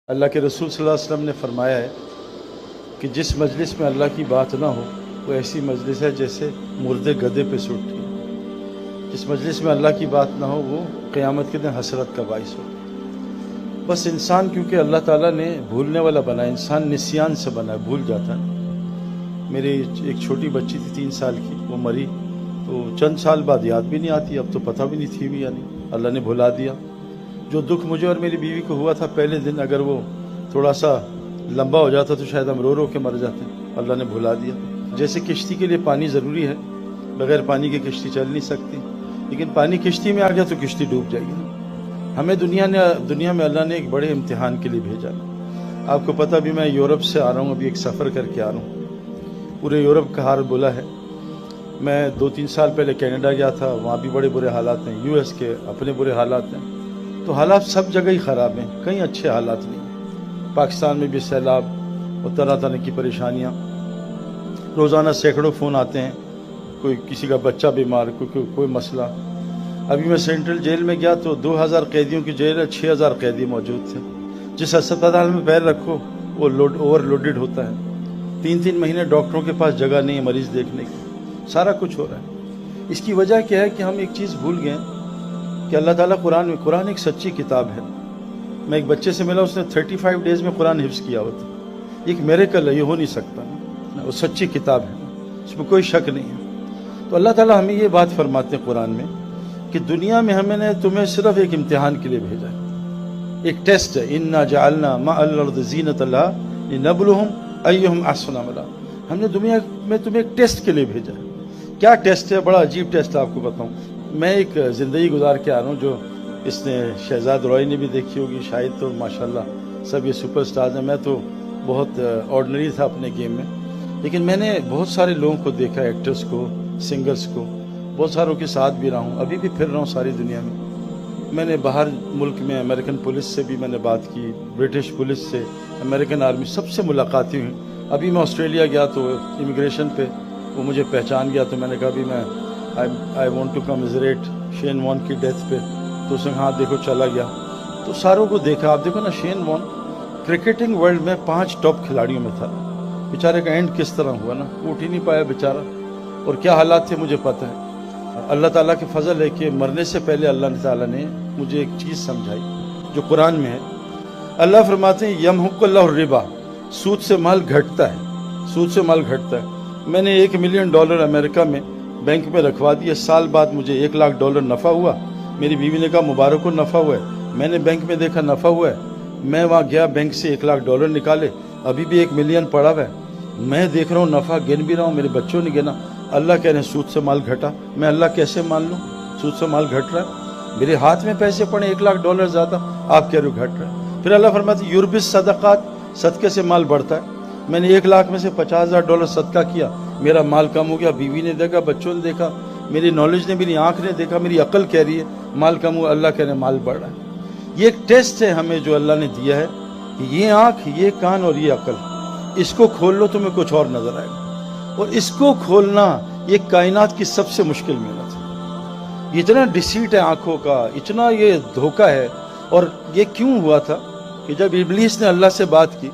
اللہ کے رسول صلی اللہ علیہ وسلم نے فرمایا ہے کہ جس مجلس میں اللہ کی بات نہ ہو وہ ایسی مجلس ہے جیسے مردے گدے پہ سوٹتی ہے۔ جس مجلس میں اللہ کی بات نہ ہو وہ قیامت کے دن حسرت کا باعث ہو۔ بس انسان کیونکہ اللہ تعالیٰ نے بھولنے والا بنا ہے، انسان نسیان سے بنا ہے، بھول جاتا ہے۔ میری ایک چھوٹی بچی تھی 3 سال کی، وہ مری تو چند سال بعد یاد بھی نہیں آتی، اب تو پتہ بھی نہیں تھی بھی، یعنی اللہ نے بھلا دیا۔ جو دکھ مجھے اور میری بیوی کو ہوا تھا پہلے دن، اگر وہ تھوڑا سا لمبا ہو جاتا تو شاید ہم رو رو کے مر جاتے، اللہ نے بھلا دیا۔ جیسے کشتی کے لیے پانی ضروری ہے، بغیر پانی کے کشتی چل نہیں سکتی، لیکن پانی کشتی میں آ گیا تو کشتی ڈوب جائے گی۔ ہمیں دنیا میں اللہ نے ایک بڑے امتحان کے لیے بھیجا۔ آپ کو پتہ بھی میں یورپ سے آ رہا ہوں، ابھی ایک سفر کر کے آ رہا ہوں، پورے یورپ کا حال بولا ہے۔ میں 2-3 سال پہلے کینیڈا گیا تھا، وہاں بھی بڑے برے حالات ہیں، US کے اپنے برے حالات ہیں، تو حالات سب جگہ ہی خراب ہیں، کہیں اچھے حالات نہیں ہیں۔ پاکستان میں بھی سیلاب اور طرح طرح کی پریشانیاں، روزانہ سینکڑوں فون آتے ہیں، کوئی کسی کا بچہ بیمار، کوئی مسئلہ۔ ابھی میں سینٹرل جیل میں گیا تو 2000 قیدیوں کی جیل ہے، 6000 قیدی موجود تھے۔ جس ہسپتال میں پیر رکھو وہ اوور لوڈڈ ہوتا ہے، 3 مہینے ڈاکٹروں کے پاس جگہ نہیں ہے مریض دیکھنے کی، سارا کچھ ہو رہا ہے۔ اس کی وجہ کیا ہے کہ ہم ایک چیز بھول گئے کہ اللہ تعالیٰ قرآن ایک سچی کتاب ہے۔ میں ایک بچے سے ملا، اس نے 35 ڈیز میں قرآن حفظ کیا ہوا تھا۔ ایک میریکل ہے، یہ ہو نہیں سکتا، وہ سچی کتاب ہے، اس میں کوئی شک نہیں ہے۔ تو اللہ تعالیٰ ہمیں یہ بات فرماتے ہیں قرآن میں کہ دنیا میں ہمیں نے تمہیں صرف ایک امتحان کے لیے بھیجا ہے، ایک ٹیسٹ ہے۔ انا جعلنا مع الارض زینۃ لہا لنبلوہم ایہم احسن عملا۔ ہم نے دنیا میں تمہیں ایک ٹیسٹ کے لیے بھیجا ہے۔ کیا ٹیسٹ ہے؟ بڑا عجیب ٹیسٹ آپ کو بتاؤں۔ میں ایک زندگی گزار کے آ رہا ہوں جو اس نے شہزاد روی نے بھی دیکھی ہوگی، شاید تو ماشاءاللہ سب یہ سپر سٹارز ہیں۔ میں تو بہت آرڈنری تھا اپنے گیم میں، لیکن میں نے بہت سارے لوگوں کو دیکھا، ایکٹرز کو، سنگرز کو، بہت ساروں کے ساتھ بھی رہا ہوں، ابھی بھی پھر رہا ہوں ساری دنیا میں۔ میں نے باہر ملک میں امریکن پولیس سے بھی میں نے بات کی، برٹش پولیس سے، امریکن آرمی، سب سے ملاقاتیں ہوئیں۔ ابھی میں آسٹریلیا گیا تو امیگریشن پہ وہ مجھے پہچان گیا، تو میں نے کہا بھی میں آئی وانٹ ٹو کمزریٹ شین وان کی ڈیتھ پہ، تو اس نے ہاں دیکھو چلا گیا۔ تو ساروں کو دیکھا، آپ دیکھو نا، شین وان کرکٹنگ ورلڈ میں 5 ٹاپ کھلاڑیوں میں تھا، بیچارے کا اینڈ کس طرح ہوا نا، اٹھ ہی نہیں پایا بیچارہ، اور کیا حالات تھے مجھے پتہ ہے۔ اللہ تعالیٰ کے فضل ہے کہ مرنے سے پہلے اللہ تعالیٰ نے مجھے ایک چیز سمجھائی جو قرآن میں ہے۔ اللہ فرماتے ہیں یمحق اللہ الربا، سود سے مال گھٹتا ہے، سود سے مال گھٹتا ہے۔ میں نے $1 ملین امریکہ میں بینک میں رکھوا دیے، سال بعد مجھے $1,00,000 نفع ہوا۔ میری بیوی نے کہا مبارک ہو، نفع ہوا ہے۔ میں نے بینک میں دیکھا نفع ہوا ہے، میں وہاں گیا، بینک سے $1,00,000 نکالے، ابھی بھی $1 ملین پڑا ہوا ہے۔ میں دیکھ رہا ہوں نفع، گن بھی رہا ہوں، میرے بچوں نے گنا۔ اللہ کہہ رہے ہیں سود سے مال گھٹا، میں اللہ کیسے مان لوں؟ سود سے مال گھٹ رہا ہے، میرے ہاتھ میں پیسے پڑے $1,00,000 زیادہ، آپ کہہ رہے ہو گھٹ رہا ہے۔ پھر اللہ فرماتے ہیں یربی صدقات، صدقے سے مال بڑھتا ہے۔ میں نے 1,00,000 میں سے $50,000 صدقہ کیا، میرا مال کم ہو گیا، بیوی نے دیکھا، بچوں نے دیکھا، میری نالج نے، میری آنکھ نے دیکھا، میری عقل کہہ رہی ہے مال کم ہوا، اللہ کہہ رہے ہیں مال بڑھ رہا ہے۔ یہ ایک ٹیسٹ ہے ہمیں جو اللہ نے دیا ہے کہ یہ آنکھ، یہ کان اور یہ عقل، اس کو کھول لو تمہیں کچھ اور نظر آئے گا، اور اس کو کھولنا یہ کائنات کی سب سے مشکل محنت ہے۔ اتنا ڈیسیٹ ہے آنکھوں کا، اتنا یہ دھوکہ ہے۔ اور یہ کیوں ہوا تھا کہ جب ابلیس نے اللہ سے بات کی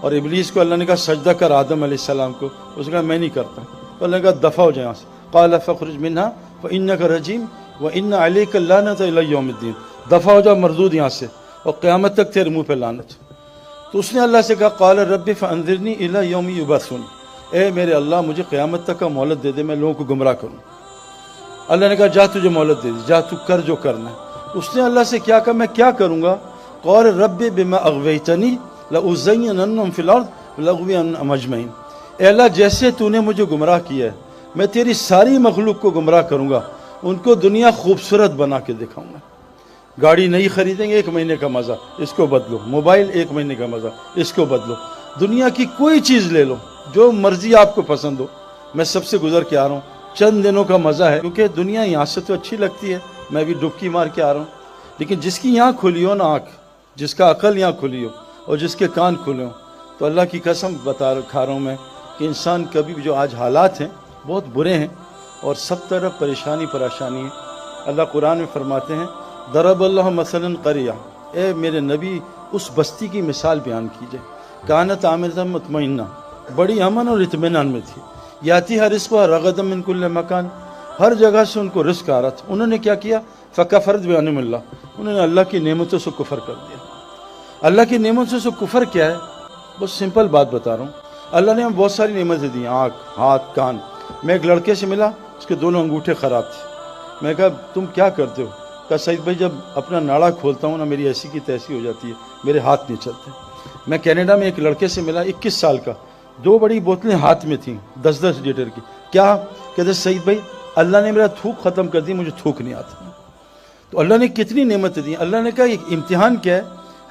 اور ابلیس کو اللہ نے کہا سجدہ کر آدم علیہ السلام کو، اس نے کہا میں نہیں کرتا، تو اللہ نے کہا دفع ہو جائے یہاں سے، قال فاخرج منها فإنك رجیم وإن عليك اللعنة إلى يوم الدین، دفع ہو جا مردود یہاں سے، اور قیامت تک تیرے منہ پہ لعنت۔ تو اس نے اللہ سے کہا قال رب فانظرنی إلى يوم يبعثون، اے میرے اللہ مجھے قیامت تک کا مہلت دے دے، میں لوگوں کو گمراہ کروں۔ اللہ نے کہا جا تجھے مہلت دے دی، جا تو کر جو کرنا ہے۔ اس نے اللہ سے کیا کہا میں کیا کروں گا؟ قال رب بما اغویتنی لأزیننہم فی الارض ولأغوینہم اجمعین، اے اللہ جیسے تو نے مجھے گمراہ کیا ہے میں تیری ساری مخلوق کو گمراہ کروں گا، ان کو دنیا خوبصورت بنا کے دکھاؤں گا۔ گاڑی نہیں خریدیں گے، 1 مہینے کا مزہ، اس کو بدلو۔ موبائل 1 مہینے کا مزہ، اس کو بدلو۔ دنیا کی کوئی چیز لے لو، جو مرضی آپ کو پسند ہو۔ میں سب سے گزر کے آ رہا ہوں، چند دنوں کا مزہ ہے، کیونکہ دنیا یہاں سے تو اچھی لگتی ہے، میں بھی ڈبکی مار کے آ رہا ہوں، لیکن جس کی یہاں کھلی ہو نا آنکھ، جس کا عقل یہاں کھلی ہو اور جس کے کان کھلے ہوں، تو اللہ کی قسم کھا رہا ہوں میں کہ انسان کبھی بھی، جو آج حالات ہیں بہت برے ہیں اور سب طرف پریشانی ہے۔ اللہ قرآن میں فرماتے ہیں ضرب اللہ مثلا قریہ، اے میرے نبی اس بستی کی مثال بیان کی جائے. کانت عامرۃ مطمئنہ, بڑی امن اور اطمینان میں تھی. یاتی ہر رزق رغدا من کل مکان, ہر جگہ سے ان کو رزق آ رہا تھا. انہوں نے کیا کیا؟ فکفرت بانعم اللہ, انہوں نے اللہ کی نعمتوں سے کفر کر دیا. اللہ کی نعمتوں سے کفر کیا ہے؟ بہت سمپل بات بتا رہا ہوں. اللہ نے ہمیں بہت ساری نعمتیں دی, آنکھ, ہاتھ, کان. میں ایک لڑکے سے ملا, اس کے دونوں انگوٹھے خراب تھے. میں کہا تم کیا کرتے ہو؟ کہا سعید بھائی جب اپنا ناڑا کھولتا ہوں نا میری ایسی کی تیسی ہو جاتی ہے, میرے ہاتھ نہیں چلتے. میں کینیڈا میں ایک لڑکے سے ملا 21 سال کا, 2 بڑی بوتلیں ہاتھ میں تھیں 10-10 لیٹر کی. کیا کہتے سعید بھائی اللہ نے میرا تھوک ختم کر دی, مجھے تھوک نہیں آتا. تو اللہ نے کتنی نعمتیں دی. اللہ نے کہا یہ امتحان کیا ہے,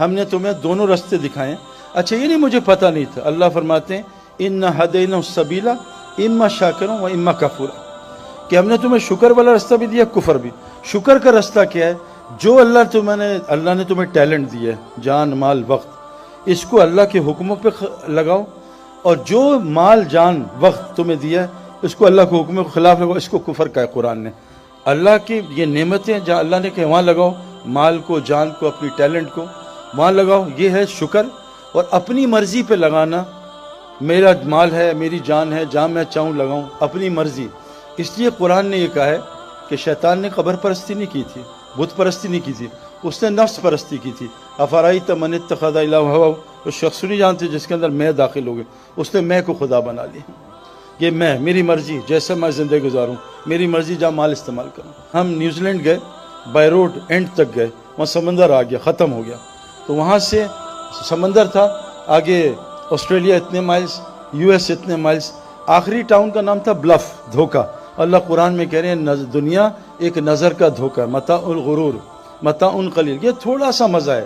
ہم نے تمہیں دونوں راستے دکھائے. اچھا یہ نہیں مجھے پتہ نہیں تھا. اللہ فرماتے ہیں اِنَّا ہَدَيْنَاهُ السَّبِيلَ اِمَّا شَاكِرًا وَإِمَّا كَفُورًا, کہ ہم نے تمہیں شکر والا راستہ بھی دیا, کفر بھی. شکر کا راستہ کیا ہے؟ جو اللہ نے تمہیں ٹیلنٹ دیا ہے, جان, مال, وقت, اس کو اللہ کے حکموں پہ لگاؤ. اور جو مال, جان, وقت تمہیں دیا ہے اس کو اللہ کے حکموں کے خلاف لگاؤ. اس کو کفر کا ہے قرآن نے. اللہ کی یہ نعمتیں جہاں اللہ نے کہا وہاں لگاؤ, مال کو, جان کو, اپنی ٹیلنٹ کو وہاں لگاؤ. یہ ہے شکر. اور اپنی مرضی پہ لگانا, میرا مال ہے, میری جان ہے, جہاں میں چاہوں لگاؤں, اپنی مرضی. اس لیے قرآن نے یہ کہا ہے کہ شیطان نے قبر پرستی نہیں کی تھی, بت پرستی نہیں کی تھی, اس نے نفس پرستی کی تھی. افرائیت من اتخذ الہ ہواہ, وہ شخص نہیں جانتے جس کے اندر میں داخل ہو گئے, اس نے میں کو خدا بنا لی. یہ میں, میری مرضی, جیسے میں زندگی گزاروں, میری مرضی جہاں مال استعمال کروں. ہم نیوزی لینڈ گئے, بائی روڈ اینڈ تک گئے, وہاں سمندر آ گیا, ختم ہو گیا. تو وہاں سے سمندر تھا, آگے آسٹریلیا اتنے مائلز, یو ایس اتنے مائلز, آخری ٹاؤن کا نام تھا بلف, دھوکہ. اللہ قرآن میں کہہ رہے ہیں دنیا ایک نظر کا دھوکہ, متاع الغرور, متاع قلیل. یہ تھوڑا سا مزہ ہے.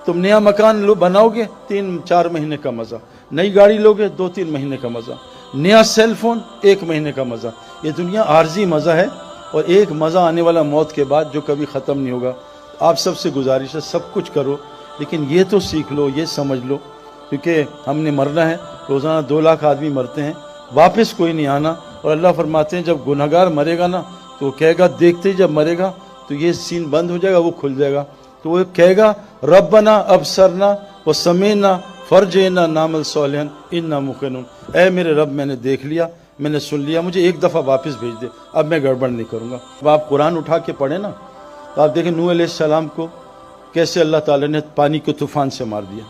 تم نیا مکان بناؤ گے 3-4 مہینے کا مزہ, نئی گاڑی لوگے 2-3 مہینے کا مزہ, نیا سیل فون 1 مہینے کا مزہ. یہ دنیا عارضی مزہ ہے, اور ایک مزہ آنے والا موت کے بعد جو کبھی ختم نہیں ہوگا. آپ سب سے گزارش ہے سب کچھ کرو, لیکن یہ تو سیکھ لو, یہ سمجھ لو, کیونکہ ہم نے مرنا ہے. روزانہ 2 لاکھ آدمی مرتے ہیں, واپس کوئی نہیں آنا. اور اللہ فرماتے ہیں جب گنہگار مرے گا نا تو وہ کہے گا, دیکھتے ہی جب مرے گا تو یہ سین بند ہو جائے گا, وہ کھل جائے گا. تو وہ کہے گا ربنا ابصرنا وسمعنا فرجعنا نعمل صالحا انا موقنون, اے میرے رب میں نے دیکھ لیا, میں نے سن لیا, مجھے ایک دفعہ واپس بھیج دے, اب میں گڑبڑ نہیں کروں گا. اب آپ قرآن اٹھا کے پڑھیں نا تو آپ دیکھیں نوح علیہ السلام کو کیسے اللہ تعالیٰ نے پانی کے طوفان سے مار دیا.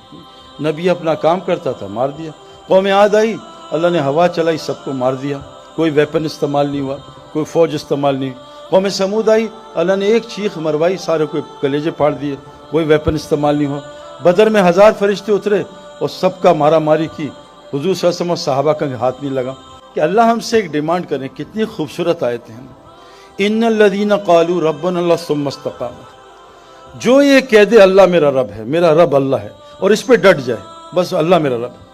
نبی اپنا کام کرتا تھا, مار دیا. قوم عاد آئی, اللہ نے ہوا چلائی, سب کو مار دیا. کوئی ویپن استعمال نہیں ہوا, کوئی فوج استعمال نہیں. قوم سمود آئی, اللہ نے ایک چیخ مروائی, سارے کو کلیجے پھاڑ دیے, کوئی ویپن استعمال نہیں ہوا. بدر میں 1000 فرشتے اترے اور سب کا مارا ماری کی, حضور صلی اللہ علیہ وسلم اور صحابہ کا ہاتھ نہیں لگا. کہ اللہ ہم سے ایک ڈیمانڈ کریں, کتنی خوبصورت آیتیں ہیں. ان الذین قالوا ربنا اللہ ثم استقاموا, جو یہ کہہ دے اللہ میرا رب ہے, میرا رب اللہ ہے, اور اس پہ ڈٹ جائے, بس اللہ میرا رب ہے.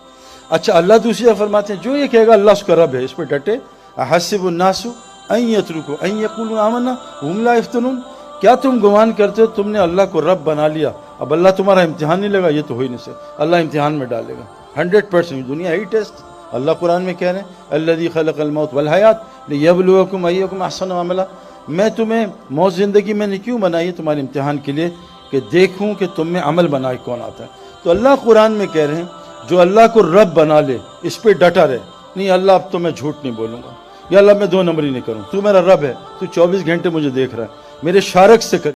اچھا اللہ دوسری جگہ فرماتے ہیں جو یہ کہے گا اللہ اس کا رب ہے, اس پہ ڈٹے. احسب الناس ان یترکوا ان یقولوا آمنا وهم لا یفتنون, کیا تم گمان کرتے ہو تم نے اللہ کو رب بنا لیا, اب اللہ تمہارا امتحان نہیں لگا؟ یہ تو ہو ہی نہیں سکتا. اللہ امتحان میں ڈالے گا 100%. دنیا ہے ہی ٹیسٹ. اللہ قرآن میں کہہ رہے ہیں الذی خلق الموت والحیات لیبلوکم ایکم احسن عملا, میں تمہیں موت زندگی میں نے کیوں بنائی ہے؟ تمہارے امتحان کے لیے, کہ دیکھوں کہ تم میں عمل بنائے کون آتا ہے. تو اللہ قرآن میں کہہ رہے ہیں جو اللہ کو رب بنا لے اس پہ ڈٹا رہے. نہیں اللہ اب تو میں جھوٹ نہیں بولوں گا, یا اللہ میں 2 نمبری نہیں کروں, تو میرا رب ہے, تو 24 گھنٹے مجھے دیکھ رہا ہے, میرے شارک سے